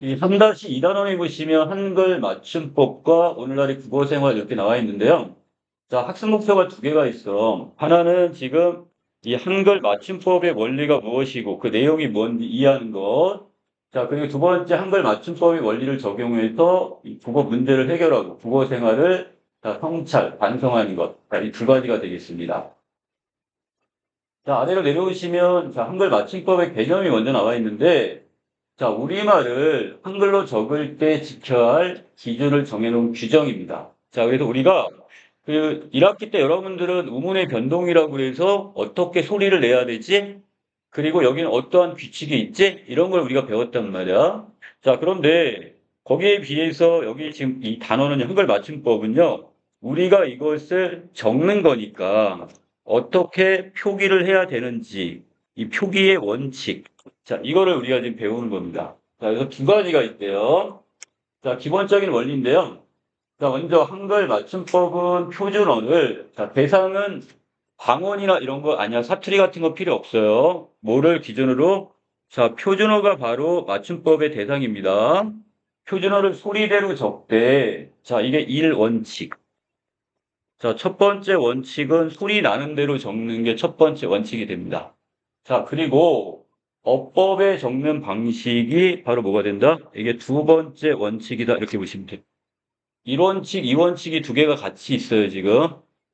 이 3-2단원에 보시면 한글 맞춤법과 오늘날의 국어생활 이렇게 나와 있는데요. 자, 학습 목표가 두 개가 있어. 하나는 지금 이 한글 맞춤법의 원리가 무엇이고 그 내용이 뭔지 이해하는 것. 자, 그리고 두 번째 한글 맞춤법의 원리를 적용해서 이 국어 문제를 해결하고 국어 생활을 성찰, 반성하는 것. 이 두 가지가 되겠습니다. 자, 아래로 내려오시면 자, 한글 맞춤법의 개념이 먼저 나와 있는데 자, 우리말을 한글로 적을 때 지켜야 할 기준을 정해놓은 규정입니다. 자, 그래서 우리가 그 1학기 때 여러분들은 우문의 변동이라고 해서 어떻게 소리를 내야 되지? 그리고 여기는 어떠한 규칙이 있지? 이런 걸 우리가 배웠단 말이야. 자, 그런데 거기에 비해서 여기 지금 이 단어는 한글 맞춤법은요. 우리가 이것을 적는 거니까 어떻게 표기를 해야 되는지 이 표기의 원칙. 자, 이거를 우리가 지금 배우는 겁니다. 자, 그래서 두 가지가 있대요. 자, 기본적인 원리인데요. 자, 먼저 한글 맞춤법은 표준어를, 자, 대상은 방언이나 이런 거 아니야. 사투리 같은 거 필요 없어요. 뭐를 기준으로? 자, 표준어가 바로 맞춤법의 대상입니다. 표준어를 소리대로 적되, 자, 이게 1원칙. 자, 첫 번째 원칙은 소리 나는 대로 적는 게 첫 번째 원칙이 됩니다. 자, 그리고 어법에 적는 방식이 바로 뭐가 된다? 이게 두 번째 원칙이다. 이렇게 보시면 돼요. 1원칙, 2원칙이 두 개가 같이 있어요, 지금.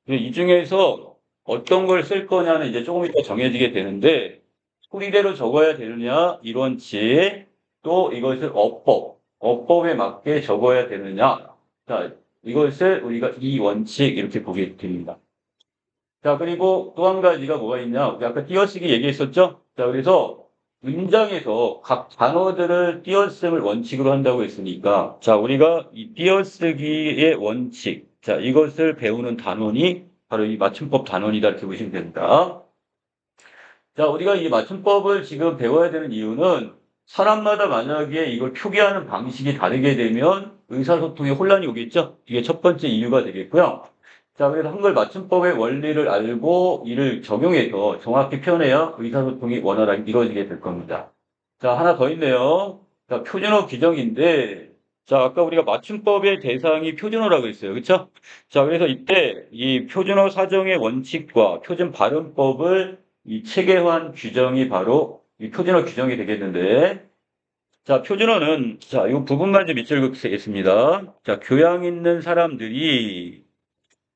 이 중에서 어떤 걸 쓸 거냐는 이제 조금 이따 정해지게 되는데, 소리대로 적어야 되느냐, 1원칙, 또 이것을 어법에 맞게 적어야 되느냐. 자, 이것을 우리가 2원칙 이렇게 보게 됩니다. 자, 그리고 또 한 가지가 뭐가 있냐. 우리 아까 띄어쓰기 얘기했었죠? 자, 그래서 문장에서 각 단어들을 띄어쓰기를 원칙으로 한다고 했으니까, 자, 우리가 이 띄어쓰기의 원칙, 자, 이것을 배우는 단원이 바로 이 맞춤법 단원이다. 이렇게 보시면 됩니다. 자, 우리가 이 맞춤법을 지금 배워야 되는 이유는 사람마다 만약에 이걸 표기하는 방식이 다르게 되면 의사소통에 혼란이 오겠죠? 이게 첫 번째 이유가 되겠고요. 자, 그래서 한글 맞춤법의 원리를 알고 이를 적용해서 정확히 표현해야 의사소통이 원활하게 이루어지게 될 겁니다. 자, 하나 더 있네요. 자, 표준어 규정인데, 자, 아까 우리가 맞춤법의 대상이 표준어라고 했어요. 그쵸? 자, 그래서 이때 이 표준어 사정의 원칙과 표준 발음법을 이 체계화한 규정이 바로 이 표준어 규정이 되겠는데, 자, 표준어는, 자, 이 부분만 좀 밑줄 긋겠습니다. 자, 교양 있는 사람들이,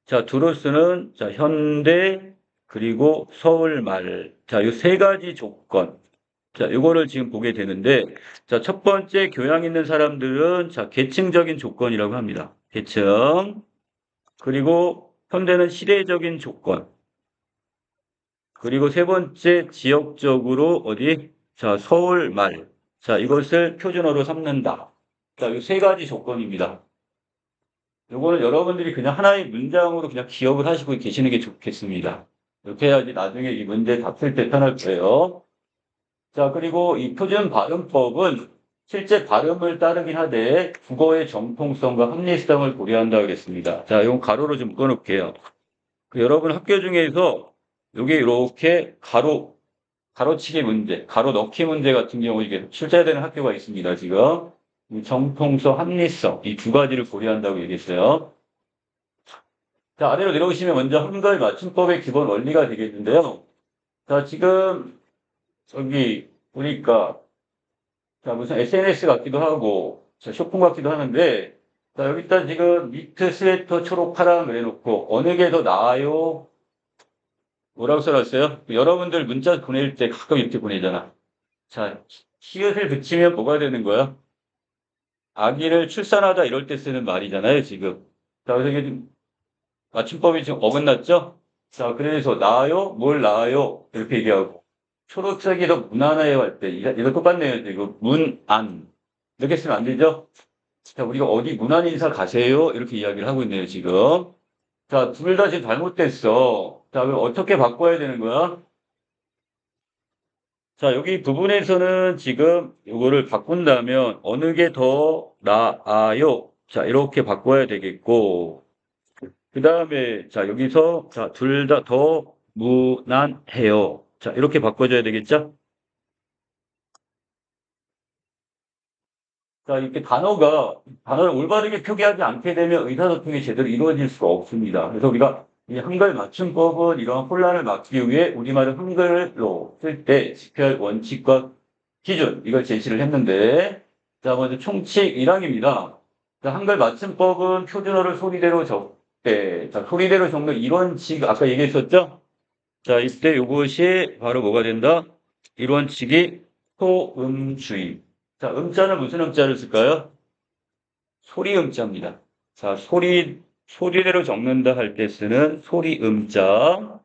자, 두루 쓰는, 자, 현대, 그리고 서울말. 자, 이 세 가지 조건. 자, 이거를 지금 보게 되는데, 자, 첫 번째 교양 있는 사람들은, 자, 계층적인 조건이라고 합니다. 계층. 그리고 현대는 시대적인 조건. 그리고 세 번째 지역적으로 어디? 자, 서울말. 자, 이것을 표준어로 삼는다. 자, 이 세 가지 조건입니다. 요거는 여러분들이 그냥 하나의 문장으로 그냥 기억을 하시고 계시는 게 좋겠습니다. 이렇게 해야지 나중에 이 문제 답을 때 편할 거예요. 자, 그리고 이 표준 발음법은 실제 발음을 따르긴 하되 국어의 정통성과 합리성을 고려한다고 했습니다. 자, 이건 가로로 좀 묶어놓을게요. 여러분 학교 중에서 여기 이렇게 가로치기 문제, 가로 넣기 문제 같은 경우 이게 출제되는 학교가 있습니다, 지금. 이 정통성, 합리성, 이 두 가지를 고려한다고 얘기했어요. 자, 아래로 내려오시면 먼저 한글 맞춤법의 기본 원리가 되겠는데요. 자, 지금, 저기, 보니까, 자, 무슨 SNS 같기도 하고, 자, 쇼핑 같기도 하는데, 자, 여기다 지금 니트, 스웨터, 초록, 파랑 그래놓고, 어느 게 더 나아요? 뭐라고 써놨어요? 여러분들 문자 보낼 때 가끔 이렇게 보내잖아. 자, 히읗을 붙이면 뭐가 되는 거야? 아기를 출산하다 이럴 때 쓰는 말이잖아요, 지금. 자, 그래서 이게 좀 맞춤법이 지금 어긋났죠? 자, 그래서 나아요? 뭘 나아요? 이렇게 얘기하고. 초록색이 더 무난해요 할 때, 이거 똑같네요, 지금. 문안. 이렇게 쓰면 안 되죠? 자, 우리가 어디 문안 인사 가세요? 이렇게 이야기를 하고 있네요, 지금. 자, 둘 다 지금 잘못됐어. 자, 그럼 어떻게 바꿔야 되는 거야? 자, 여기 부분에서는 지금 이거를 바꾼다면 어느 게 더 나아요? 자, 이렇게 바꿔야 되겠고, 그 다음에, 자, 여기서, 자, 둘 다 더 무난해요. 자, 이렇게 바꿔줘야 되겠죠? 자, 이렇게 단어를 올바르게 표기하지 않게 되면 의사소통이 제대로 이루어질 수가 없습니다. 그래서 우리가 이 한글 맞춤법은 이러한 혼란을 막기 위해 우리말을 한글로 쓸 때 지켜야 할 원칙과 기준, 이걸 제시를 했는데, 자, 먼저 총칙 1항입니다. 자, 한글 맞춤법은 표준어를 소리대로 적대. 자, 소리대로 적는 이원칙, 아까 얘기했었죠? 자, 이때 요것이 바로 뭐가 된다? 이원칙이 소음주의. 자, 음자는 무슨 음자를 쓸까요? 소리 음자입니다. 자, 소리대로 적는다 할 때 쓰는 소리 음자.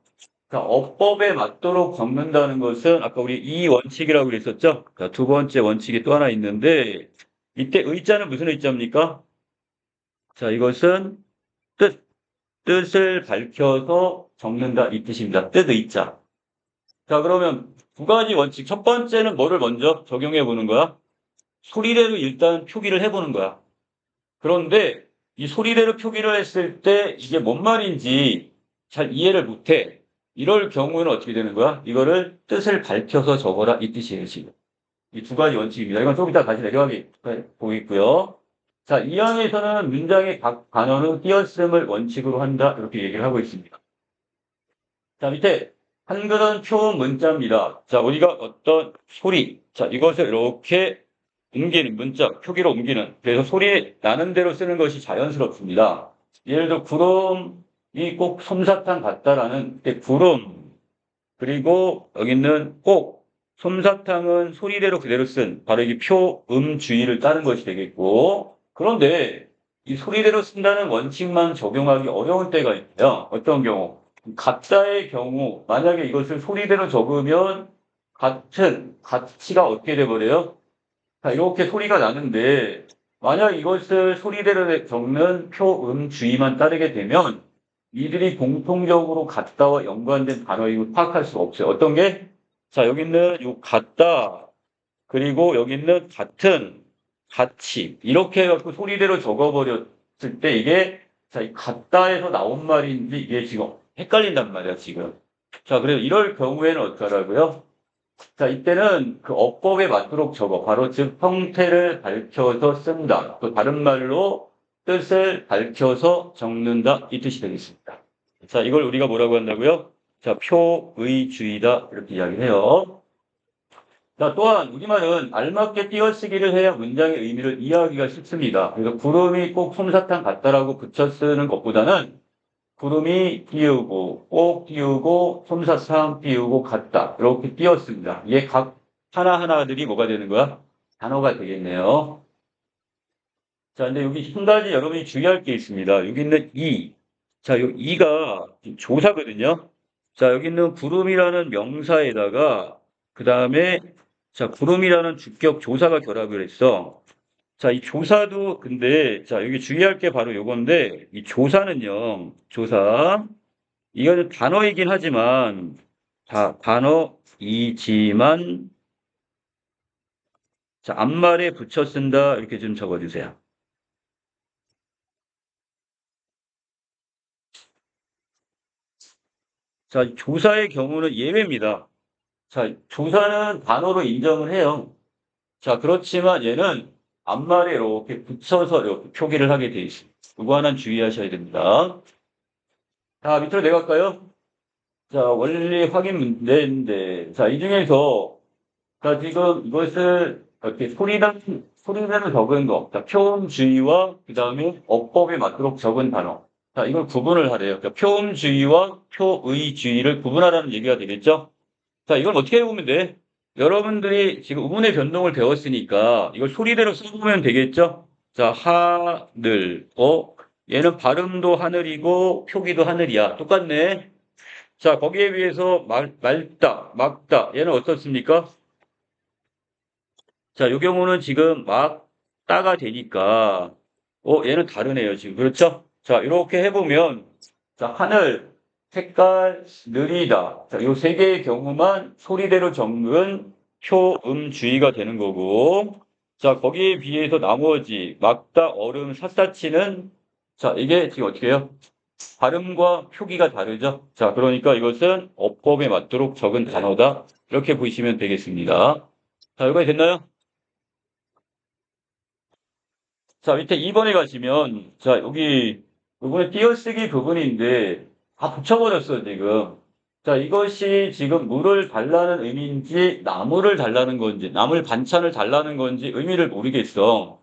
자, 어법에 맞도록 적는다는 것은 아까 우리 이 원칙이라고 그랬었죠? 자, 두 번째 원칙이 또 하나 있는데, 이때 의자는 무슨 의자입니까? 자, 이것은 뜻을 밝혀서 적는다 이 뜻입니다. 뜻 의자. 자, 그러면 두 가지 원칙. 첫 번째는 뭐를 먼저 적용해 보는 거야? 소리대로 일단 표기를 해보는 거야. 그런데 이 소리대로 표기를 했을 때 이게 뭔 말인지 잘 이해를 못해. 이럴 경우는 어떻게 되는 거야? 이거를 뜻을 밝혀서 적어라 이 뜻이에요, 지금. 이 두 가지 원칙입니다. 이건 좀 이따 다시 내려가게 보이고요. 자, 이 항에서는 문장의 각 단어는 띄어쓰음을 원칙으로 한다. 이렇게 얘기를 하고 있습니다. 자, 밑에 한글은 표음 문자입니다. 자, 우리가 어떤 소리, 자, 이것을 이렇게 옮기는 문자, 표기로 옮기는, 그래서 소리 나는 대로 쓰는 것이 자연스럽습니다. 예를 들어 구름이 꼭 솜사탕 같다라는 때 구름, 그리고 여기는 꼭 솜사탕은 소리대로 그대로 쓴 바로 이 표음주의를 따른 것이 되겠고, 그런데 이 소리대로 쓴다는 원칙만 적용하기 어려운 때가 있어요. 어떤 경우? 같다의 경우, 만약에 이것을 소리대로 적으면 가치가 어떻게 돼버려요? 자, 이렇게 소리가 나는데, 만약 이것을 소리대로 적는 표음주의만 따르게 되면, 이들이 공통적으로 같다와 연관된 단어임을 파악할 수가 없어요. 어떤 게? 자, 여기 있는 요 같다, 그리고 여기 있는 같은, 같이, 이렇게 해갖고 소리대로 적어버렸을 때 이게, 자, 이 같다에서 나온 말인지 이게 지금 헷갈린단 말이야, 지금. 자, 그래서 이럴 경우에는 어떡하라고요? 자, 이때는 그 어법에 맞도록 적어. 바로 즉 형태를 밝혀서 쓴다. 또 다른 말로 뜻을 밝혀서 적는다. 이 뜻이 되겠습니다. 자, 이걸 우리가 뭐라고 한다고요? 자, 표의주의다. 이렇게 이야기해요. 자, 또한 우리말은 알맞게 띄어쓰기를 해야 문장의 의미를 이해하기가 쉽습니다. 그래서 구름이 꼭 솜사탕 같다라고 붙여 쓰는 것보다는 구름이 띄우고 꼭 띄우고 솜사탕 띄우고 같다 이렇게 띄었습니다. 이게 각 하나하나들이 뭐가 되는 거야? 단어가 되겠네요. 자, 근데 여기 한 가지 여러분이 주의할 게 있습니다. 여기 있는 이. 자, 요 이가 조사거든요. 자, 여기 있는 구름이라는 명사에다가 그 다음에 자, 구름이라는 주격 조사가 결합을 했어. 자, 이 조사도 근데 자, 여기 주의할 게 바로 요건데 이 조사는요. 조사 이거는 단어이긴 하지만 단어이지만 자, 앞말에 붙여 쓴다 이렇게 좀 적어 주세요. 자, 조사의 경우는 예외입니다. 자, 조사는 단어로 인정을 해요. 자, 그렇지만 얘는 앞말에 이렇게 붙여서 이렇게 표기를 하게 돼 있습니다. 이거 하나 주의하셔야 됩니다. 자, 밑으로 내려갈까요? 자, 원리 확인 문제인데, 자, 이 중에서, 자, 지금 이것을 이렇게 소리대로 적은 거, 자, 표음주의와 그 다음에 어법에 맞도록 적은 단어. 자, 이걸 구분을 하래요. 그러니까 표음주의와 표의주의를 구분하라는 얘기가 되겠죠? 자, 이걸 어떻게 해보면 돼? 여러분들이 지금 의문의 변동을 배웠으니까 이걸 소리대로 써보면 되겠죠? 자, 하늘, 얘는 발음도 하늘이고 표기도 하늘이야. 똑같네. 자, 거기에 비해서 맑다, 막다. 얘는 어떻습니까? 자, 요 경우는 지금 막다가 되니까, 얘는 다르네요, 지금. 그렇죠? 자, 이렇게 해보면, 자, 하늘, 색깔, 느리다. 자, 요 세 개의 경우만 소리대로 적는 표음주의가 되는 거고, 자, 거기에 비해서 나머지, 막다, 얼음, 샅샅이는, 자, 이게 지금 어떻게 해요? 발음과 표기가 다르죠? 자, 그러니까 이것은 어법에 맞도록 적은 단어다. 이렇게 보시면 되겠습니다. 자, 여기까지 됐나요? 자, 밑에 2번에 가시면, 자, 여기, 이번에 띄어쓰기 부분인데, 다 붙여버렸어요, 지금. 자, 이것이 지금 물을 달라는 의미인지, 나무를 달라는 건지, 나물 반찬을 달라는 건지 의미를 모르겠어.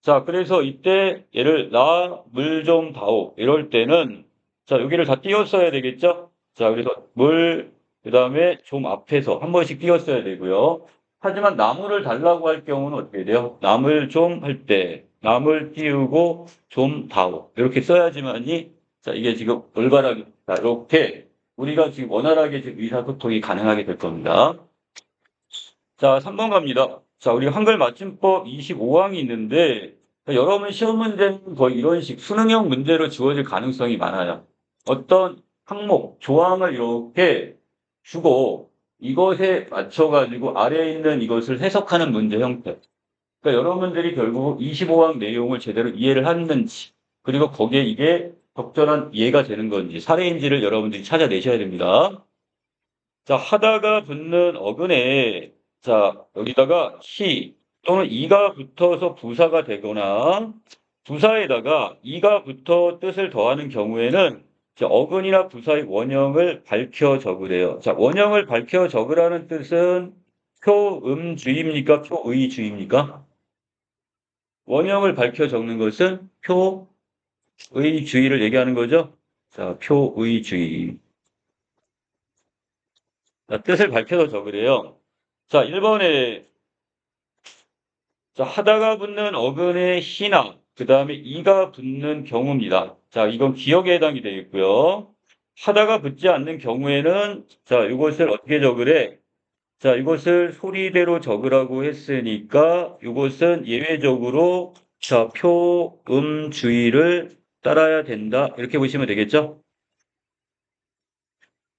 자, 그래서 이때 얘를 나, 물 좀 다오. 이럴 때는, 자, 여기를 다 띄웠어야 되겠죠? 자, 그래서 물, 그 다음에 좀 앞에서 한 번씩 띄웠어야 되고요. 하지만 나무를 달라고 할 경우는 어떻게 돼요? 남을 좀 할 때, 남을 띄우고 좀 다오. 이렇게 써야지만이, 자, 이게 지금 올바르게, 자, 이렇게 우리가 지금 원활하게 지금 의사소통이 가능하게 될 겁니다. 자, 3번 갑니다. 자, 우리 한글 맞춤법 25항이 있는데, 여러분 시험 문제는 거의 이런 식 수능형 문제로 주어질 가능성이 많아요. 어떤 항목, 조항을 이렇게 주고 이것에 맞춰가지고 아래에 있는 이것을 해석하는 문제 형태. 그러니까 여러분들이 결국 25항 내용을 제대로 이해를 했는지, 그리고 거기에 이게 적절한 이해가 되는 건지, 사례인지를 여러분들이 찾아내셔야 됩니다. 자, 하다가 붙는 어근에, 자, 여기다가 히 또는 이가 붙어서 부사가 되거나 부사에다가 이가 붙어 뜻을 더하는 경우에는 자, 어근이나 부사의 원형을 밝혀 적으래요. 자, 원형을 밝혀 적으라는 뜻은 표음주의입니까? 표의주의입니까? 원형을 밝혀 적는 것은 표의주의를 얘기하는 거죠. 자, 표의주의. 자, 뜻을 밝혀서 적으래요. 자, 1번에 자, 하다가 붙는 어근의 희나 그 다음에 이가 붙는 경우입니다. 자, 이건 기억에 해당이 되겠고요. 하다가 붙지 않는 경우에는 자, 이것을 어떻게 적으래? 자, 이것을 소리대로 적으라고 했으니까 이것은 예외적으로 자, 표음주의를 따라야 된다. 이렇게 보시면 되겠죠?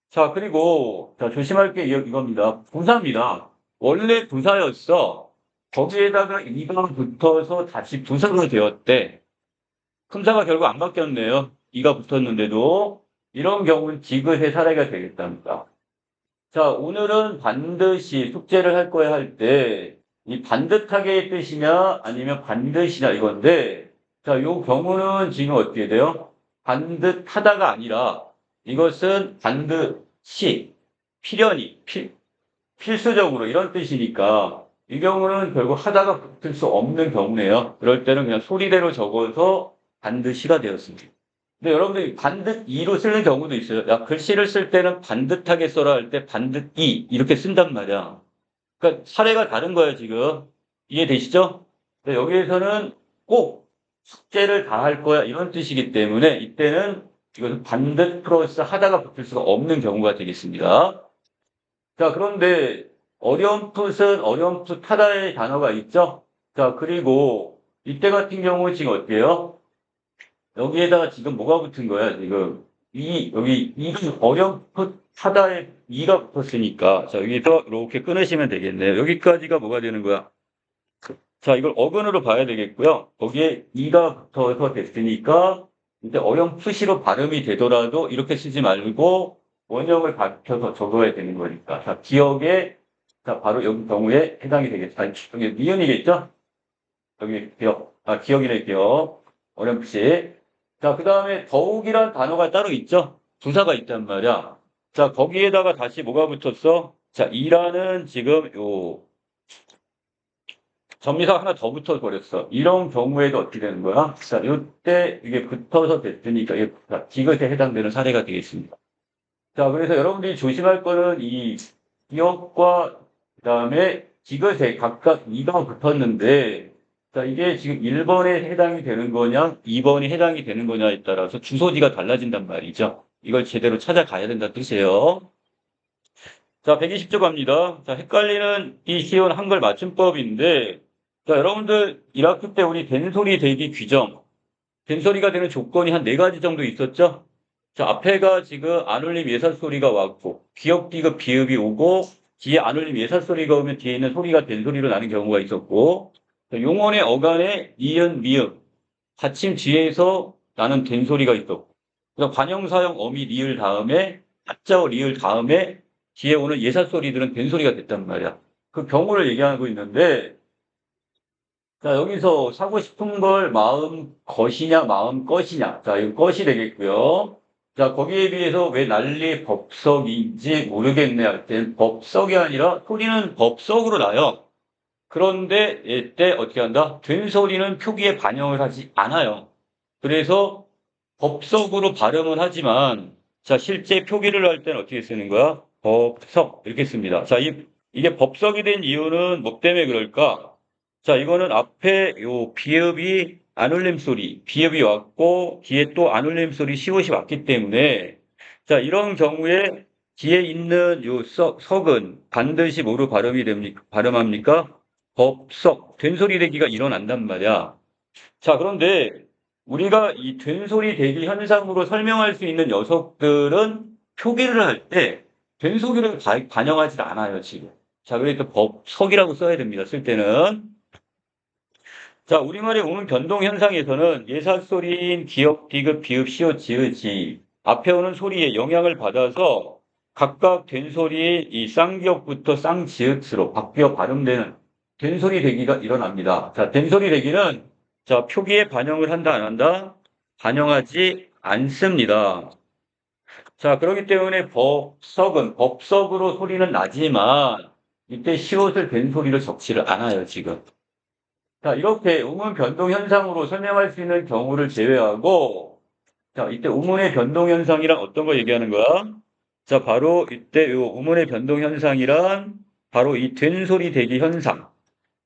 자, 그리고 자, 조심할 게 이겁니다. 부사입니다. 원래 부사였어. 거기에다가 이가 붙어서 다시 부사가 되었대. 품사가 결국 안 바뀌었네요. 이가 붙었는데도 이런 경우는 지그의 사례가 되겠답니다. 자, 오늘은 반드시 숙제를 할 거야 할 때 이 반듯하게의 뜻이냐 아니면 반드시냐 이건데 자, 요 경우는 지금 어떻게 돼요? 반듯하다가 아니라 이것은 반드시 필연히 필수적으로 이런 뜻이니까 이 경우는 결국 하다가 붙을 수 없는 경우네요. 그럴 때는 그냥 소리대로 적어서 반드시가 되었습니다. 근데 여러분들이 반듯이로 쓰는 경우도 있어요. 야, 글씨를 쓸 때는 반듯하게 써라 할 때 반듯이 이렇게 쓴단 말이야. 그러니까 사례가 다른 거예요, 지금. 이해되시죠? 근데 여기에서는 꼭 숙제를 다 할 거야 이런 뜻이기 때문에 이때는 이것은 반듯 플러스 하다가 붙을 수가 없는 경우가 되겠습니다. 자, 그런데 어렴풋은 어렴풋하다의 단어가 있죠? 자, 그리고 이때 같은 경우 지금 어때요? 여기에다가 지금 뭐가 붙은 거야, 지금? 여기, 이 어렴풋하다에 이가 붙었으니까. 자, 여기서 이렇게 끊으시면 되겠네요. 여기까지가 뭐가 되는 거야? 자, 이걸 어근으로 봐야 되겠고요. 거기에 이가 붙어서 됐으니까, 이제 어렴풋이로 발음이 되더라도 이렇게 쓰지 말고 원형을 밝혀서 적어야 되는 거니까. 자, 기억에, 자, 바로 여기 경우에 해당이 되겠다. 여기 니은이겠죠? 여기 기억, 기억이네, 기억. 어렴풋이. 자, 그 다음에 더욱이란 단어가 따로 있죠? 부사가 있단 말이야. 자, 거기에다가 다시 뭐가 붙었어? 자, 이라는 지금 요, 전미사 하나 더 붙어 버렸어. 이런 경우에도 어떻게 되는 거야? 자, 이때 이게 붙어서 됐으니까 이게 디귿에 해당되는 사례가 되겠습니다. 자, 그래서 여러분들이 조심할 거는 이 기억과 그다음에 디귿에 각각 이가 붙었는데 자, 이게 지금 1번에 해당이 되는 거냐, 2번이 해당이 되는 거냐에 따라서 주소지가 달라진단 말이죠. 이걸 제대로 찾아가야 된다는 뜻이에요. 자, 120조 갑니다. 자, 헷갈리는 이 쉬운 한글 맞춤법인데 자, 여러분들 1학기 때 우리 된소리 대기 규정, 된소리가 되는 조건이 한 4가지 정도 있었죠? 자, 앞에가 지금 안울림 예사소리가 왔고, 기역, 디귿, 비읍이 오고, 뒤에 안울림 예사소리가 오면 뒤에 있는 소리가 된소리로 나는 경우가 있었고, 자, 용언의 어간에 니은, 미음, 받침 뒤에서 나는 된소리가 있었고, 그래서 관형사형 어미 리을 다음에, 타자어 리을 다음에 뒤에 오는 예사소리들은 된소리가 됐단 말이야. 그 경우를 얘기하고 있는데, 자, 여기서 사고 싶은 걸 마음 것이냐, 마음 것이냐. 자, 이거 것이 되겠고요. 자, 거기에 비해서 왜 난리 법석인지 모르겠네 할 땐 법석이 아니라 소리는 법석으로 나요. 그런데 이때 어떻게 한다? 된 소리는 표기에 반영을 하지 않아요. 그래서 법석으로 발음을 하지만, 자, 실제 표기를 할 때는 어떻게 쓰는 거야? 법석. 이렇게 씁니다. 자, 이게 법석이 된 이유는 뭐 때문에 그럴까? 자, 이거는 앞에 요 비읍이 안울림 소리, 비읍이 왔고, 뒤에 또 안울림 소리 시옷이 왔기 때문에, 자, 이런 경우에 뒤에 있는 요 석은 반드시 뭐로 발음합니까? 법석, 된소리 되기가 일어난단 말이야. 자, 그런데 우리가 이 된소리 대기 현상으로 설명할 수 있는 녀석들은 표기를 할 때 된소리를 반영하지 않아요, 지금. 자, 그러니까 법석이라고 써야 됩니다, 쓸 때는. 자, 우리말의 오는 변동 현상에서는 예사소리인 기역, 디귿, 비읍, 시옷, 지읒, 지 앞에 오는 소리에 영향을 받아서 각각 된소리의 이 쌍기역부터 쌍지읒으로 바뀌어 발음되는 된소리 대기가 일어납니다. 자, 된소리 대기는 자, 표기에 반영을 한다, 안 한다? 반영하지 않습니다. 자, 그렇기 때문에 법석으로 소리는 나지만 이때 시옷을 된소리를 적지를 않아요, 지금. 자, 이렇게 음운 변동 현상으로 설명할 수 있는 경우를 제외하고, 자, 이때 음운의 변동 현상이란 어떤 거 얘기하는 거야? 자, 바로 이때 요 음운의 변동 현상이란 바로 이 된소리 대기 현상.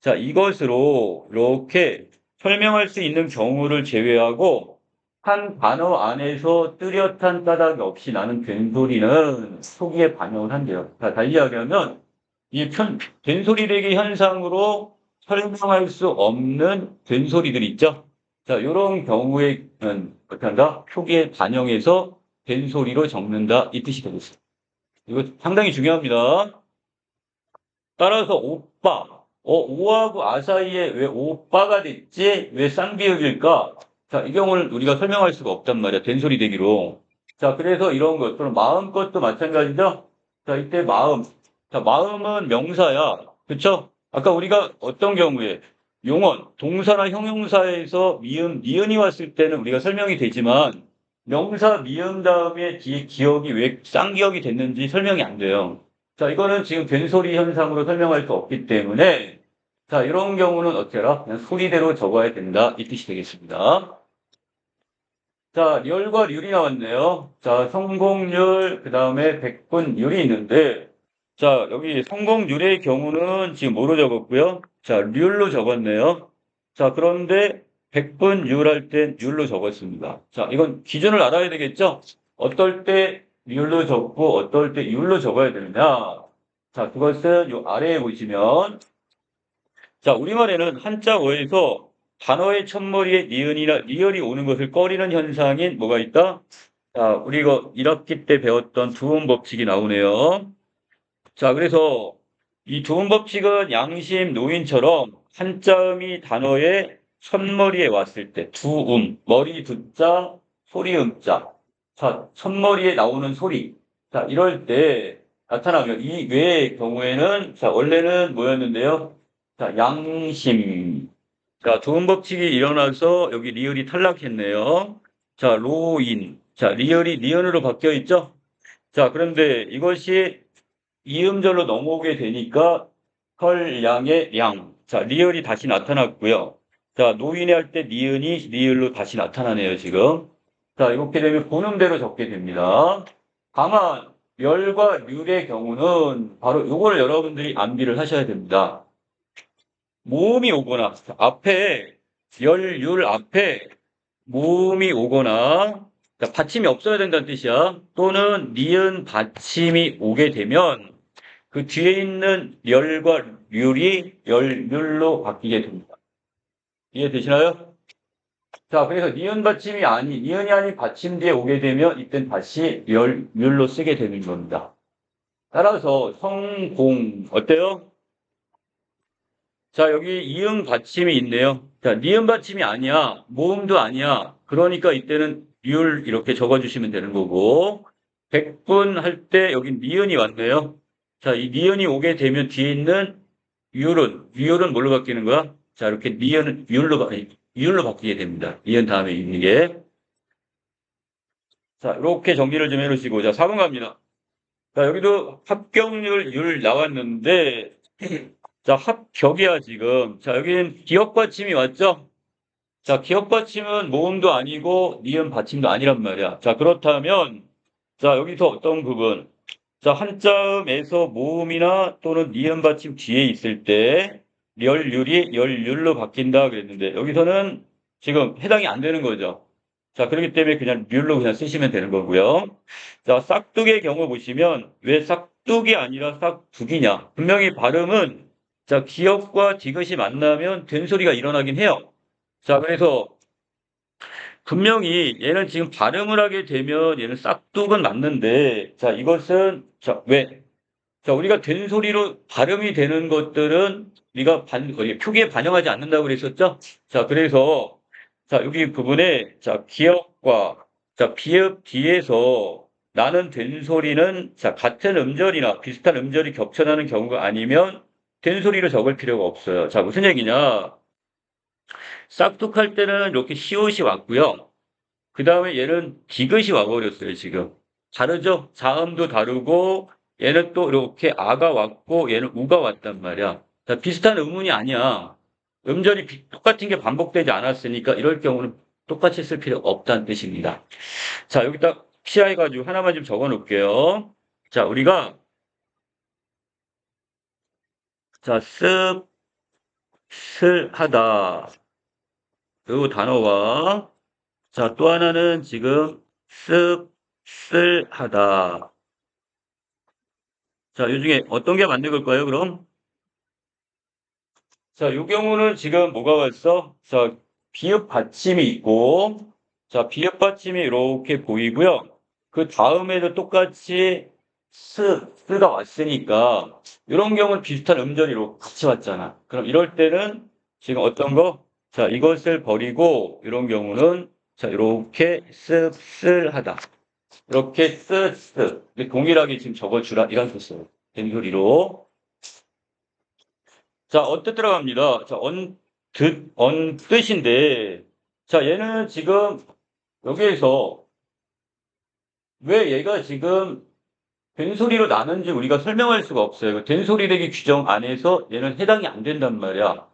자, 이것으로 이렇게 설명할 수 있는 경우를 제외하고, 한 단어 안에서 뚜렷한 까닭이 없이 나는 된소리는 소기에 반영을 한대요. 자, 달리 이야기하면, 된소리 대기 현상으로 설명할 수 없는 된소리들 있죠? 자, 이런 경우에는 어떻게 한다? 표기에 반영해서 된소리로 적는다. 이 뜻이 되겠습니다. 이거 상당히 중요합니다. 따라서 오빠, 오하고 아 사이에 왜 오빠가 됐지? 왜 쌍비읍일까? 자, 이 경우는 우리가 설명할 수가 없단 말이야. 된소리 되기로. 자, 그래서 이런 것, 또는 마음 것도 마찬가지죠? 자, 이때 마음. 자, 마음은 명사야. 그쵸? 아까 우리가 어떤 경우에 용언, 동사나 형용사에서 미음, 니은이 왔을 때는 우리가 설명이 되지만 명사 미음 다음에 뒤에 기억이 왜 쌍기억이 됐는지 설명이 안 돼요. 자, 이거는 지금 된소리 현상으로 설명할 수 없기 때문에, 자, 이런 경우는 어떻게 해라? 그냥 소리대로 적어야 된다. 이 뜻이 되겠습니다. 자, 렬과 률이 나왔네요. 자, 성공률, 그 다음에 백분율이 있는데, 자, 여기 성공률의 경우는 지금 뭐로 적었고요? 자, 률로 적었네요. 자, 그런데 백분율 할 땐 률로 적었습니다. 자, 이건 기준을 알아야 되겠죠? 어떨 때 률로 적고 어떨 때 율로 적어야 되느냐? 자, 그것은 요 아래에 보시면, 자, 우리말에는 한자어에서 단어의 첫머리에 니은이나 리을이 오는 것을 꺼리는 현상인 뭐가 있다? 자, 우리 이거 1학기 때 배웠던 두음 법칙이 나오네요. 자, 그래서 이 두음 법칙은 양심, 노인처럼 한자음이 단어의 첫머리에 왔을 때 두음, 머리 두자, 소리 음자. 자, 첫머리에 나오는 소리. 자, 이럴 때 나타나면 이 외의 경우에는 자, 원래는 뭐였는데요? 자, 양심. 자, 두음 법칙이 일어나서 여기 리을이 탈락했네요. 자, 로인. 자, 리을이 니은으로 바뀌어 있죠? 자, 그런데 이것이 이음절로 넘어오게 되니까 헐양의 양. 자, 리을이 다시 나타났고요. 자, 노인이 할 때 니은이 리을로 다시 나타나네요, 지금. 자, 이렇게 되면 본음대로 적게 됩니다. 다만, 멸과 률의 경우는 바로 이걸 여러분들이 암기를 하셔야 됩니다. 모음이 오거나, 앞에, 율 앞에 모음이 오거나, 자, 받침이 없어야 된다는 뜻이야. 또는 니은 받침이 오게 되면 그 뒤에 있는 열과 률이 열률로 바뀌게 됩니다. 이해되시나요? 자, 그래서 니은이 아닌 받침 뒤에 오게 되면 이땐 다시 열률로 쓰게 되는 겁니다. 따라서 성공, 어때요? 자, 여기 이응 받침이 있네요. 자, 니은 받침이 아니야. 모음도 아니야. 그러니까 이때는 률 이렇게 적어주시면 되는 거고, 백분 할 때 여기 니은이 왔네요. 자, 이 니은이 오게 되면 뒤에 있는 율은 뭘로 바뀌는 거야? 자, 이렇게 니은, 이율로 바뀌게 됩니다. 니은 다음에 있는 게. 자, 이렇게 정리를 좀 해놓으시고, 자, 4번 갑니다. 자, 여기도 합격률 율 나왔는데, 자, 합격이야, 지금. 자, 여기는 기억 받침이 왔죠? 자, 기억 받침은 모음도 아니고, 니은 받침도 아니란 말이야. 자, 그렇다면, 자, 여기서 어떤 부분. 자, 한자음에서 모음이나 또는 니은 받침 뒤에 있을 때, 열율이 열율로 바뀐다 그랬는데, 여기서는 지금 해당이 안 되는 거죠. 자, 그렇기 때문에 그냥 률로 그냥 쓰시면 되는 거고요. 자, 싹둑의 경우 보시면, 왜 싹둑이 아니라 싹둑이냐? 분명히 발음은, 자, 기역과 디귿이 만나면 된소리가 일어나긴 해요. 자, 그래서 분명히 얘는 지금 발음을 하게 되면 얘는 싹둑은 맞는데, 자, 이것은, 자, 왜? 자, 우리가 된소리로 발음이 되는 것들은 우리가 표기에 반영하지 않는다고 그랬었죠? 자, 그래서, 자, 여기 부분에, 자, 기역과, 자, 비읍 뒤에서 나는 된소리는, 자, 같은 음절이나 비슷한 음절이 겹쳐나는 경우가 아니면 된소리로 적을 필요가 없어요. 자, 무슨 얘기냐? 싹둑할 때는 이렇게 시옷이 왔고요. 그 다음에 얘는 디귿이 와버렸어요, 지금. 다르죠? 자음도 다르고, 얘는 또 이렇게 아가 왔고, 얘는 우가 왔단 말이야. 자, 비슷한 음운이 아니야. 음절이 똑같은 게 반복되지 않았으니까, 이럴 경우는 똑같이 쓸 필요 없다는 뜻입니다. 자, 여기다 피해가지고 하나만 좀 적어 놓을게요. 자, 우리가, 자, 하다. 이 단어와, 자, 또 하나는 지금, 하다. 자, 이 중에 어떤 게 맞는 걸까요, 그럼? 자, 이 경우는 지금 뭐가 왔어? 자, 비읍 받침이 있고, 자, 비읍 받침이 이렇게 보이고요. 그 다음에도 똑같이 쓰가 왔으니까, 이런 경우는 비슷한 음절이 이렇게 같이 왔잖아. 그럼 이럴 때는 지금 어떤 거? 자, 이것을 버리고, 이런 경우는, 자, 이렇게 하다. 이렇게 동일하게 지금 적어주라. 이런 뜻이에요. 된 소리로. 자, 언뜻 들어갑니다. 자, 언뜻인데, 자, 얘는 지금 여기에서 왜 얘가 지금 된소리로 나는지 우리가 설명할 수가 없어요. 된소리 되기 규정 안에서 얘는 해당이 안 된단 말이야.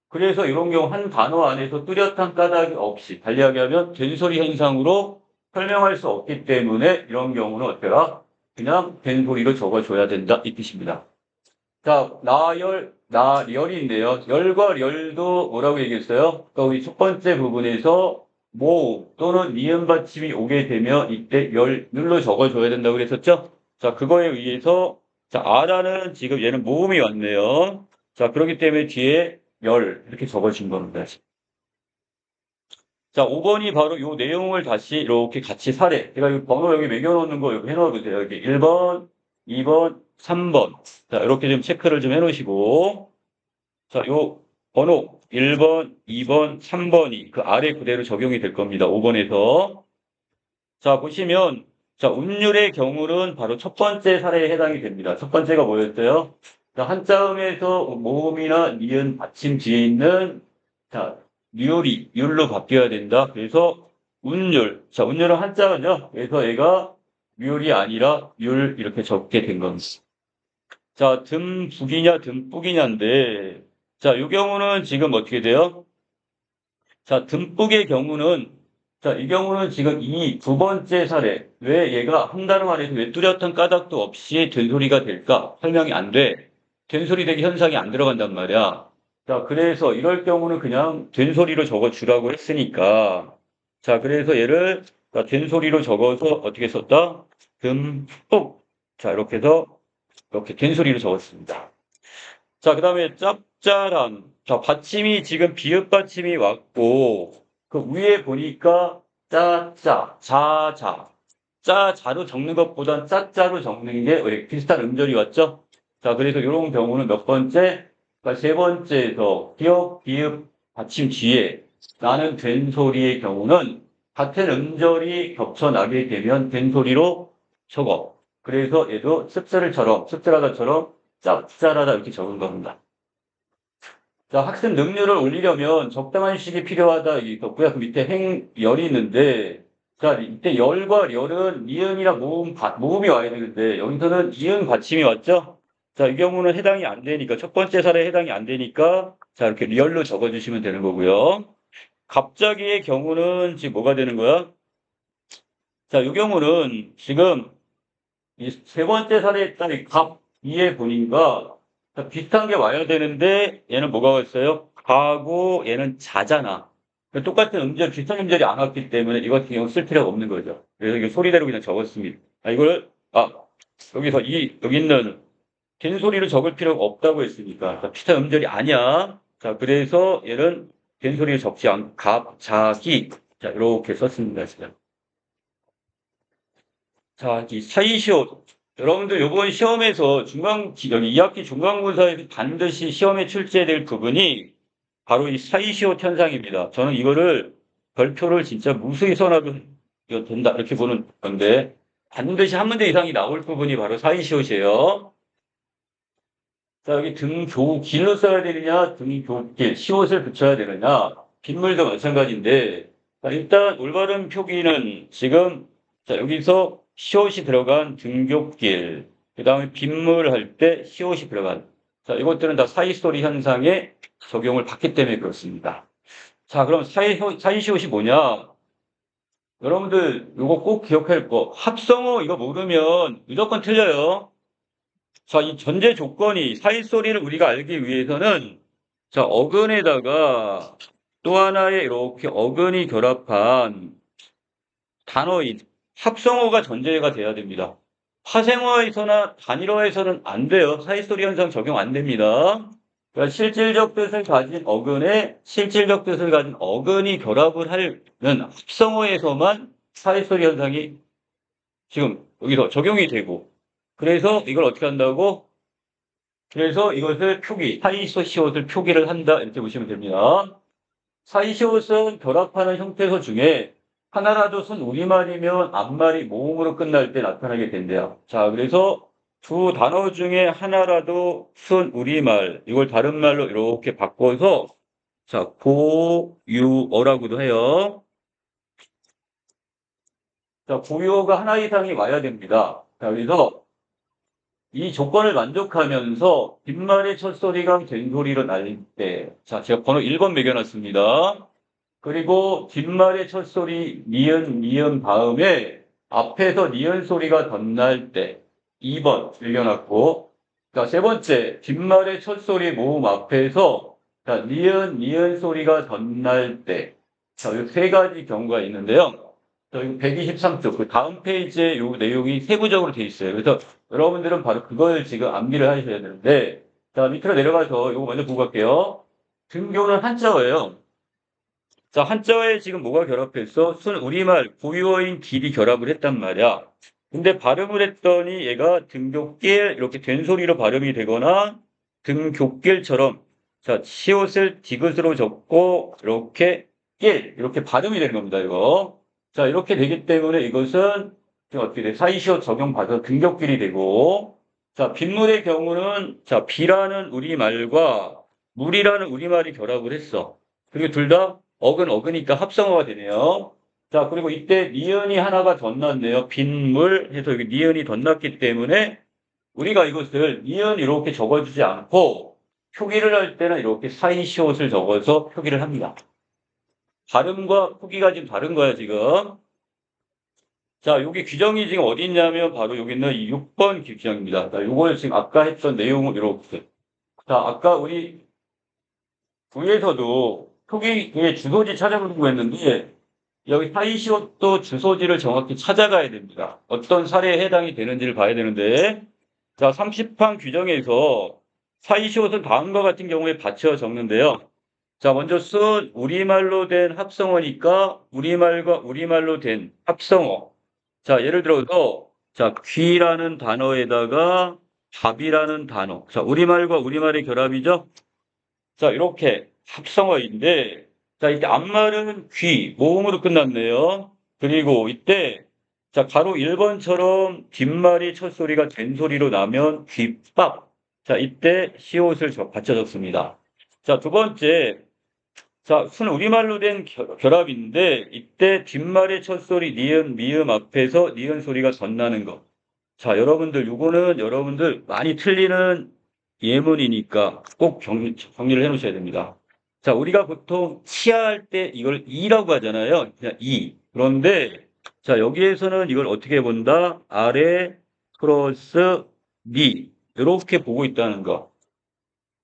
그래서 이런 경우 한 단어 안에서 뚜렷한 까닭이 없이, 달리하게 하면 된소리 현상으로 설명할 수 없기 때문에 이런 경우는 어때라? 그냥 된소리로 적어줘야 된다. 이 뜻입니다. 자, 나열인데요. 열과 열도 뭐라고 얘기했어요? 그러니까 우리 첫 번째 부분에서 모 또는 니은 받침이 오게 되면 이때 열로 적어줘야 된다고 그랬었죠? 자, 그거에 의해서, 자, 아라는 지금 얘는 모음이 왔네요. 자, 그렇기 때문에 뒤에 열 이렇게 적어진 겁니다. 자, 5번이 바로 이 내용을 다시 이렇게 같이 사례. 제가 이 번호 여기 매겨놓는 거 여기 해놓으세요. 여기 1번, 2번, 3번. 자, 이렇게 좀 체크를 좀 해놓으시고. 자, 요 번호 1번, 2번, 3번이 그 아래 그대로 적용이 될 겁니다. 5번에서. 자, 보시면, 자, 운율의 경우는 바로 첫 번째 사례에 해당이 됩니다. 첫 번째가 뭐였어요? 자, 한자음에서 모음이나 니은 받침 뒤에 있는, 자, 율로 바뀌어야 된다. 그래서 운율. 자, 운율은 한자죠. 그래서 얘가 율이 아니라 율 이렇게 적게 된 겁니다. 자, 듬북이냐 듬북이냐인데, 자, 이 경우는 지금 어떻게 돼요? 자, 듬북의 경우는, 자, 이 경우는 지금 이 두 번째 사례. 왜 얘가 한 단어 안에서 왜 뚜렷한 까닭도 없이 된소리가 될까? 설명이 안 돼. 된소리 되기 현상이 안 들어간단 말이야. 자, 그래서 이럴 경우는 그냥 된소리로 적어주라고 했으니까. 자, 그래서 얘를 자, 된소리로 적어서 어떻게 썼다? 듬뿍. 자, 이렇게 해서 이렇게 된소리로 적었습니다. 자, 그 다음에 짭짤한. 자, 받침이 지금 비읍 받침이 왔고, 그 위에 보니까 짜짜, 자자. 짜자로 적는 것보단 짜짜로 적는 게 왜 비슷한 음절이 왔죠? 자, 그래서 이런 경우는 몇 번째? 그러니까 세 번째에서 기역, 비읍, 받침 뒤에 나는 된소리의 경우는 같은 음절이 겹쳐나게 되면 된소리로 적어. 그래서 얘도 씁쓸하다처럼 짭짤하다 이렇게 적은 겁니다. 자, 학습 능률을 올리려면 적당한 휴식이 필요하다. 이게 있었고요. 그 밑에 행열이 있는데, 자, 이때 열과 열은 니은이랑 모음이 와야 되는데, 여기서는 이은 받침이 왔죠? 자, 이 경우는 해당이 안 되니까, 첫 번째 사례에 해당이 안 되니까, 자, 이렇게 리얼로 적어주시면 되는 거고요. 갑자기의 경우는 지금 뭐가 되는 거야? 자, 이 경우는 지금 이 세 번째 사례에 따른 갑, 이의 본인과 비슷한 게 와야 되는데 얘는 뭐가 왔어요? 가고 얘는 자잖아. 똑같은 음절, 비슷한 음절이 안 왔기 때문에 이거 같은 경우 쓸 필요가 없는 거죠. 그래서 이거 소리대로 그냥 적었습니다. 여기서 여기 있는 긴 소리를 적을 필요가 없다고 했으니까. 자, 비슷한 음절이 아니야. 자, 그래서 얘는 긴 소리를 적지 않고 갑, 자, 기. 자, 이렇게 썼습니다. 진짜. 자, 이 사이시옷. 여러분들 이번 시험에서 여기 2학기 중간고사에서 반드시 시험에 출제될 부분이 바로 이 사이시옷 현상입니다. 저는 이거를 별표를 진짜 무수히 써놔도 이거 된다 이렇게 보는 건데 반드시 한 문제 이상이 나올 부분이 바로 사이시옷이에요. 자, 여기 길로 써야 되느냐, 등교길, 시옷을 붙여야 되느냐, 빗물도 마찬가지인데, 자, 일단 올바른 표기는 지금, 자, 여기서 시옷이 들어간 등교길, 그 다음에 빗물 할 때 시옷이 들어간, 자, 이것들은 다 사이스토리 현상에 적용을 받기 때문에 그렇습니다. 자, 그럼 사이시옷이 뭐냐? 여러분들, 이거 꼭 기억할 거. 합성어 이거 모르면 무조건 틀려요. 자, 이 전제 조건이 사이소리를 우리가 알기 위해서는 자, 어근에다가 또 하나의 이렇게 어근이 결합한 단어인 합성어가 전제가 돼야 됩니다. 파생어에서나 단일어에서는 안 돼요. 사이소리 현상 적용 안 됩니다. 그러니까 실질적 뜻을 가진 어근에 실질적 뜻을 가진 어근이 결합을 하는 합성어에서만 사이소리 현상이 지금 여기서 적용이 되고 그래서 이걸 어떻게 한다고? 그래서 이것을 사이시옷을 표기를 한다. 이렇게 보시면 됩니다. 사이시옷은 결합하는 형태소 중에 하나라도 순 우리말이면 앞말이 모음으로 끝날 때 나타나게 된대요. 자, 그래서 두 단어 중에 하나라도 순 우리말, 이걸 다른 말로 이렇게 바꿔서 자, 고유어라고도 해요. 자, 고유어가 하나 이상이 와야 됩니다. 자, 그래서 이 조건을 만족하면서 빈말의 첫소리가 된소리로 날릴 때, 자, 제가 번호 1번 매겨놨습니다. 그리고 뒷말의 첫소리 니은 다음에 앞에서 니은 소리가 덧날 때 2번 매겨놨고, 자, 세 번째 뒷말의 첫소리 모음 앞에서 자, 니은 소리가 덧날 때, 자, 이 세 가지 경우가 있는데요. 저희 123쪽 그 다음 페이지에 이 내용이 세부적으로 돼 있어요. 그래서 여러분들은 바로 그걸 지금 암기를 하셔야 되는데, 자, 밑으로 내려가서 이거 먼저 보고 갈게요. 등교는 한자어예요. 자, 한자어에 지금 뭐가 결합했어? 순 우리말 고유어인 길이 결합을 했단 말이야. 근데 발음을 했더니 얘가 등교길 이렇게 된 소리로 발음이 되거나 등교길처럼 자, 시옷을 디귿으로 적고 이렇게 발음이 되는 겁니다, 이거. 자, 이렇게 되기 때문에 이것은 지금 어떻게 돼? 사이시옷 적용받아서 등교길이 되고 자, 빗물의 경우는 자, 비라는 우리말과 물이라는 우리말이 결합을 했어. 그리고 둘 다 어근이니까 합성어가 되네요. 자, 그리고 이때 니은이 하나가 덧났네요. 빗물 해서 여기 니은이 덧났기 때문에 우리가 이것을 니은 이렇게 적어주지 않고 표기를 할 때는 이렇게 사이시옷을 적어서 표기를 합니다. 발음과 표기가 지금 다른 거야, 지금. 자, 여기 규정이 지금 어디 있냐면 바로 여기 있는 6번 규정입니다. 자, 요걸 지금 아까 했던 내용을 이렇게. 자, 아까 우리 위에서도 표기의 주소지 찾아보려고 했는데 여기 사이시옷도 주소지를 정확히 찾아가야 됩니다. 어떤 사례에 해당이 되는지를 봐야 되는데 자, 30판 규정에서 사이시옷은 다음과 같은 경우에 받쳐 적는데요. 자, 먼저 쓴 우리말로 된 합성어니까 우리말과 우리말로 된 합성어. 자, 예를 들어서 자, 귀라는 단어에다가 밥이라는 단어. 자, 우리말과 우리말의 결합이죠. 자, 이렇게 합성어인데, 자, 이때 앞말은 귀, 모음으로 끝났네요. 그리고 이때, 자, 가로 1번처럼 뒷말이 첫 소리가 된 소리로 나면 귀밥. 자, 이때 시옷을 받쳐 적습니다. 자, 두 번째. 자, 순 우리말로 된 결합인데, 이때 뒷말의 첫 소리, 니은, 미음 앞에서 니은 소리가 덧나는 거. 자, 여러분들, 요거는 여러분들 많이 틀리는 예문이니까 꼭 정리를 해 놓으셔야 됩니다. 자, 우리가 보통 치아할 때 이걸 이라고 하잖아요. 그냥 이. 그런데, 자, 여기에서는 이걸 어떻게 본다? 아래 플러스 니. 이렇게 보고 있다는 거.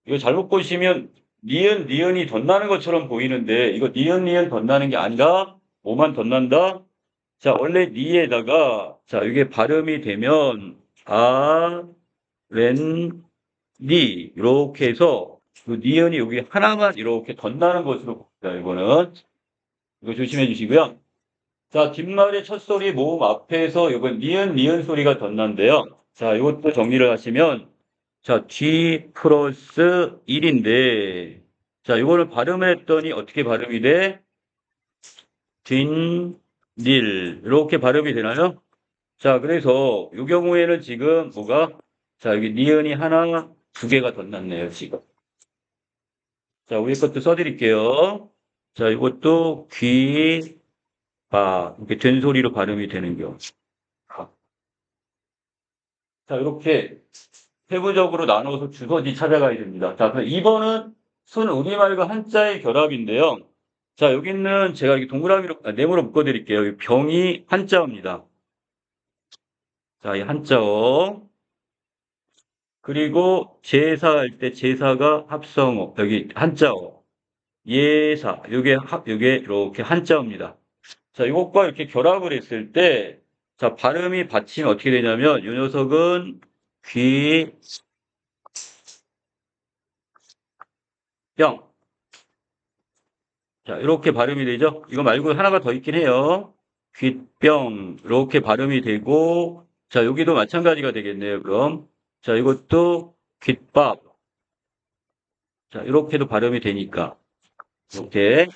이거 잘못 보시면 니은이 덧나는 것처럼 보이는데 이거 니은 덧나는 게 아니라 뭐만 덧난다? 자, 원래 니에다가 자, 이게 발음이 되면 렌, 니 이렇게 해서 그 니은이 여기 하나만 이렇게 덧나는 것으로 봅니다. 이거는 이거 조심해 주시고요. 자, 뒷말의 첫 소리 모음 앞에서 이건 니은 소리가 덧난데요. 자, 이것도 정리를 하시면 자, D 플러스 1인데, 자, 이거를 발음했더니 어떻게 발음이 돼? 딘, 닐. 이렇게 발음이 되나요? 자, 그래서 이 경우에는 지금 뭐가? 자, 여기 니은이 하나, 두 개가 덧났네요, 지금. 자, 위에 것도 써드릴게요. 자, 이것도 귀, 바. 이렇게 된 소리로 발음이 되는 경우. 자, 이렇게 세부적으로 나눠서 주소지 찾아가야 됩니다. 자, 그럼 2번은 순 우리말과 한자의 결합인데요. 자, 여기는 제가 이렇게 동그라미로, 네모로 묶어드릴게요. 이 병이 한자어입니다. 자, 이 한자어. 그리고 제사할 때 제사가 합성어, 여기 한자어. 예사, 요게 이렇게 한자어입니다. 자, 이것과 이렇게 결합을 했을 때, 자, 발음이 받치면 어떻게 되냐면, 이 녀석은 귀, 뿅. 자, 이렇게 발음이 되죠? 이거 말고 하나가 더 있긴 해요. 귓병, 이렇게 발음이 되고, 자, 여기도 마찬가지가 되겠네요, 그럼. 자, 이것도 귓밥. 자, 이렇게도 발음이 되니까. 이렇게.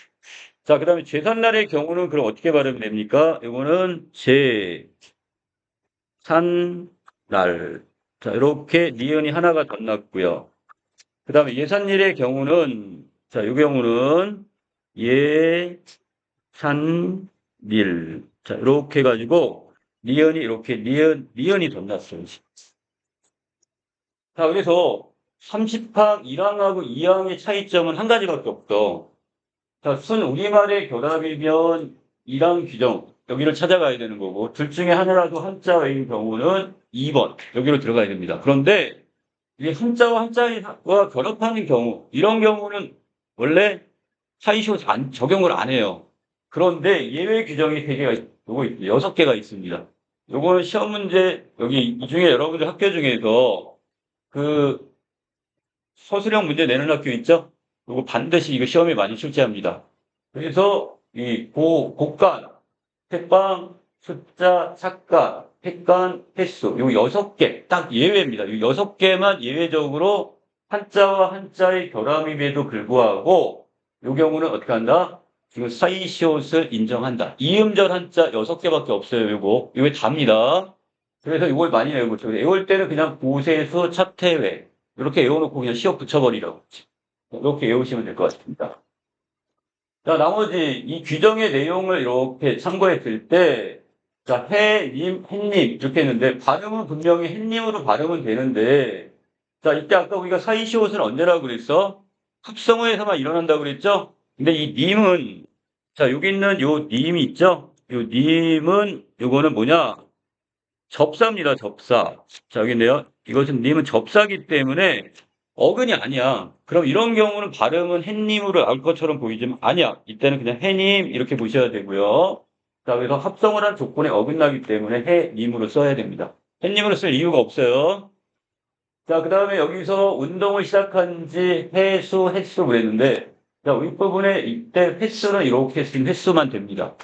자, 그 다음에 제삿날의 경우는 그럼 어떻게 발음이 됩니까? 이거는 제산날. 자, 이렇게 니은이 하나가 덧났고요. 그 다음에 예산일의 경우는, 자, 이 경우는 예산일. 자, 이렇게 해가지고, 니은이 이렇게, 니은이 덧났어요. 자, 그래서 30항 1항하고 2항의 차이점은 한 가지밖에 없어. 자, 순 우리말의 결합이면 1항 규정, 여기를 찾아가야 되는 거고, 둘 중에 하나라도 한자어인 경우는 2번, 여기로 들어가야 됩니다. 그런데, 이게 한자와 한자와 결합하는 경우, 이런 경우는 원래 차이시호 적용을 안 해요. 그런데 예외 규정이 3개가, 요거 6개가 있습니다. 요거는 시험 문제, 여기 이 중에 여러분들 학교 중에서 그 서술형 문제 내는 학교 있죠? 요거 반드시 이거 시험에 많이 출제합니다. 그래서 이 곡간, 택방, 숫자, 삭간, 택간, 횟수, 요 6개, 딱 예외입니다. 요 6개만 예외적으로 한자와 한자의 결함임에도 불구하고 요 경우는 어떻게 한다? 지금 사이시옷을 인정한다. 이음절 한자 6개밖에 없어요. 요거 답니다. 그래서 이걸 많이 외우고 있죠. 외울 때는 그냥 고세수, 차태외 이렇게 외워놓고 그냥 시옷 붙여버리라고. 이렇게 외우시면 될 것 같습니다. 자, 나머지 이 규정의 내용을 이렇게 참고했을 때, 자, 햇님 이렇게 했는데, 발음은 분명히 햇님으로 발음은 되는데, 자, 이때 아까 우리가 사이시옷은 언제라고 그랬어? 합성어에서만 일어난다고 그랬죠? 근데 이 님은, 자, 여기 있는 요 님이 있죠? 요 님은, 요거는 뭐냐? 접사입니다, 접사. 자, 여기 있네요. 이것은 님은 접사기 때문에 어근이 아니야. 그럼 이런 경우는 발음은 햇님으로 나올 것처럼 보이지만 아니야. 이때는 그냥 해님 이렇게 보셔야 되고요. 자, 그래서 합성을 한 조건에 어긋나기 때문에 해님으로 써야 됩니다. 해님으로 쓸 이유가 없어요. 자, 그 다음에 여기서 운동을 시작한 지 횟수 그랬는데, 자, 윗부분에 이때 횟수는 이렇게 쓴 횟수만 됩니다.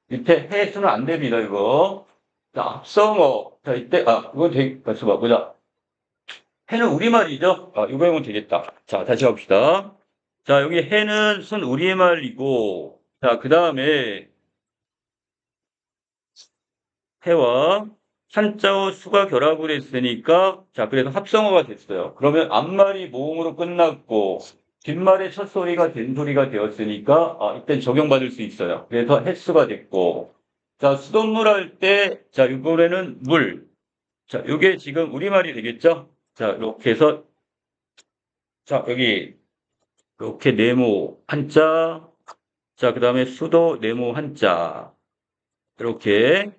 밑에 횟수는 안 됩니다, 이거. 자, 합성어. 자, 이때, 이건 되게, 다시 보자. 해는 우리말이죠? 이거 하면 되겠다. 자, 다시 가봅시다. 자, 여기 해는 순 우리말이고, 자, 그 다음에 해와 한자어 수가 결합을 했으니까, 자, 그래서 합성어가 됐어요. 그러면 앞말이 모음으로 끝났고, 뒷말의 첫 소리가 된 소리가 되었으니까 이때 적용받을 수 있어요. 그래서 횟수가 됐고, 자, 수돗물 할 때, 자, 이번에는 물. 자, 요게 지금 우리말이 되겠죠? 자, 이렇게 해서, 자, 여기, 이렇게 네모 한자, 자, 그 다음에 수도 네모 한자. 이렇게.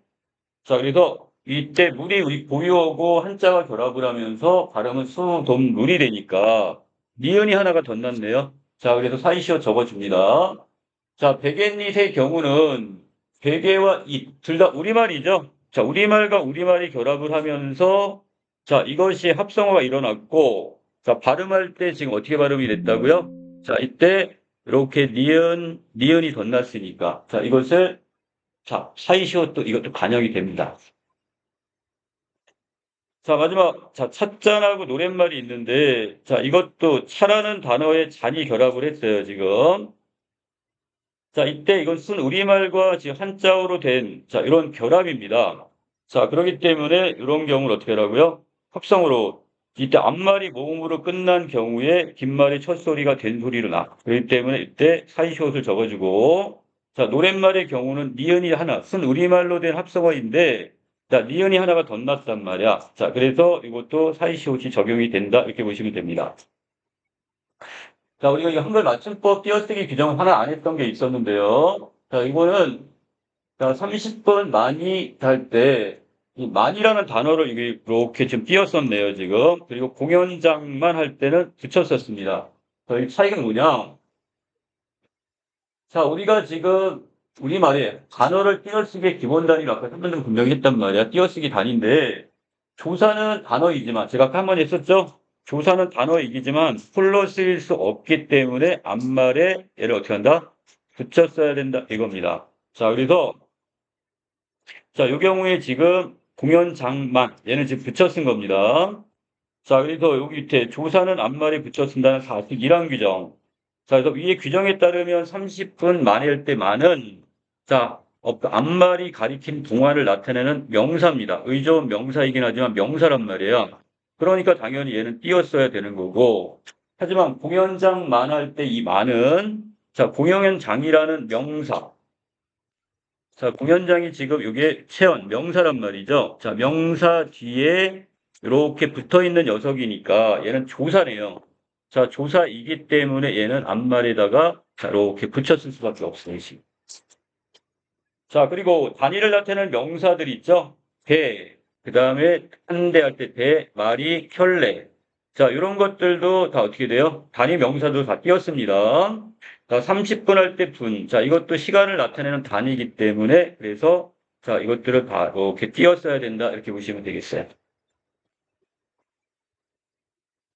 자, 그래서 이때 물이 우리 고유어고 한자가 결합을 하면서 발음은 수돗물이 되니까 니은이 하나가 덧났네요. 자, 그래서 사이시어 적어줍니다. 자, 베갯닛의 경우는 베개와 잇, 둘 다 우리말이죠. 자, 우리말과 우리말이 결합을 하면서 자, 이것이 합성어가 일어났고 자, 발음할 때 지금 어떻게 발음이 됐다고요? 자, 이때 이렇게 니은이 덧났으니까 자, 이것을 자, 사이시어 또 이것도 반영이 됩니다. 자, 마지막, 자, 찻잔하고 노랫말이 있는데, 자, 이것도 차라는 단어에 잔이 결합을 했어요, 지금. 자, 이때 이건 쓴 우리말과 지금 한자어로 된, 자, 이런 결합입니다. 자, 그렇기 때문에 이런 경우를 어떻게 하라고요? 합성으로, 이때 앞말이 모음으로 끝난 경우에 뒷말이 첫 소리가 된 소리로 나. 그렇기 때문에 이때 사이시옷을 적어주고, 자, 노랫말의 경우는 니은이 하나, 쓴 우리말로 된 합성어인데, 자, 니은이 하나가 덧났단 말이야. 자, 그래서 이것도 사이시옷이 적용이 된다. 이렇게 보시면 됩니다. 자, 우리가 이 한글 맞춤법 띄어쓰기 규정 하나 안 했던 게 있었는데요. 자, 이거는, 자, 30분 많이 할 때, 이 많이라는 단어를 이렇게 지금 띄었었네요, 지금. 그리고 공연장만 할 때는 붙였었습니다. 자, 이 차이가 뭐냐? 자, 우리가 지금, 우리말에 단어를 띄어쓰기의 기본 단위로 아까 선생님 분명히 했단 말이야. 띄어쓰기 단위인데, 조사는 단어이지만, 제가 아까 한 번 했었죠? 조사는 단어이기지만 풀로 쓰일 수 없기 때문에 앞말에 얘를 어떻게 한다? 붙여 써야 된다 이겁니다. 자, 그래서 자, 이 경우에 지금 공연장만 얘는 지금 붙여 쓴 겁니다. 자, 그래서 여기 밑에 조사는 앞말에 붙여 쓴다는 사실 1항 규정. 자, 그래서 위에 규정에 따르면 30분 만에 할 때 만은 자, 앞말이 가리킨 동안을 나타내는 명사입니다. 의조은 명사이긴 하지만 명사란 말이에요. 그러니까 당연히 얘는 띄었어야 되는 거고. 하지만 공연장만 할 때 이 만은 자, 공연장이라는 명사. 자, 공연장이 지금 이게 체언, 명사란 말이죠. 자, 명사 뒤에 이렇게 붙어 있는 녀석이니까 얘는 조사네요. 자, 조사이기 때문에 얘는 앞말에다가 자, 이렇게 붙였을 수밖에 없어요. 지금. 자, 그리고 단위를 나타내는 명사들 있죠? 대, 그 다음에 한대 할 때 대, 말이, 켤레. 자, 이런 것들도 다 어떻게 돼요? 단위 명사도 다 띄었습니다. 자, 30분 할 때 분. 자, 이것도 시간을 나타내는 단위이기 때문에 그래서 자, 이것들을 다 이렇게 띄었어야 된다. 이렇게 보시면 되겠어요.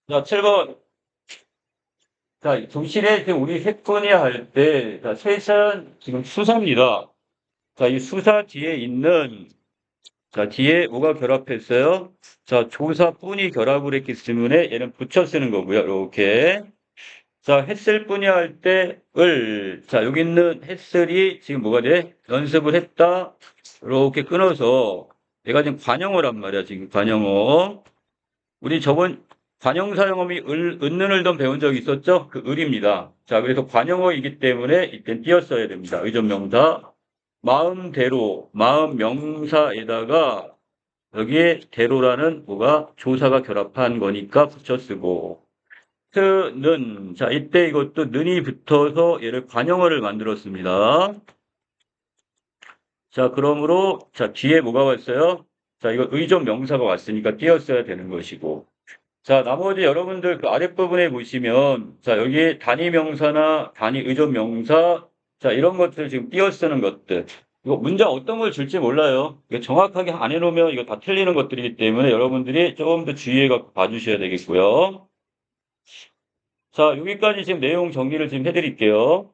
자, 7번. 자, 교실에 지금 우리 세 분이 할 때, 자, 셋은 지금 수사입니다. 자, 이 수사 뒤에 있는, 자, 뒤에 뭐가 결합했어요? 자, 조사뿐이 결합을 했기 때문에 얘는 붙여 쓰는 거고요. 이렇게. 자, 했을 뿐이 할 때, 자, 여기 있는 했을이 지금 뭐가 돼? 연습을 했다. 이렇게 끊어서, 얘가 지금 관용어란 말이야, 지금 관용어. 우리 저번 관용사용어미 은는 을던 배운 적 있었죠? 그 을입니다. 자, 그래서 관용어이기 때문에 이땐 띄었어야 됩니다. 의존명사. 마음대로, 마음 명사에다가 여기에 대로라는 뭐가 조사가 결합한 거니까 붙여 쓰고. 는, 자, 이때 이것도 는이 붙어서 얘를 관용어를 만들었습니다. 자, 그러므로, 자, 뒤에 뭐가 왔어요? 자, 이거 의존 명사가 왔으니까 띄었어야 되는 것이고. 자, 나머지 여러분들 그 아랫부분에 보시면, 자, 여기 단위 명사나 단위 의존 명사, 자, 이런 것들 지금 띄어 쓰는 것들. 이거 문제 어떤 걸 줄지 몰라요. 이거 정확하게 안 해놓으면 이거 다 틀리는 것들이기 때문에 여러분들이 조금 더 주의해서 봐주셔야 되겠고요. 자, 여기까지 지금 내용 정리를 지금 해드릴게요.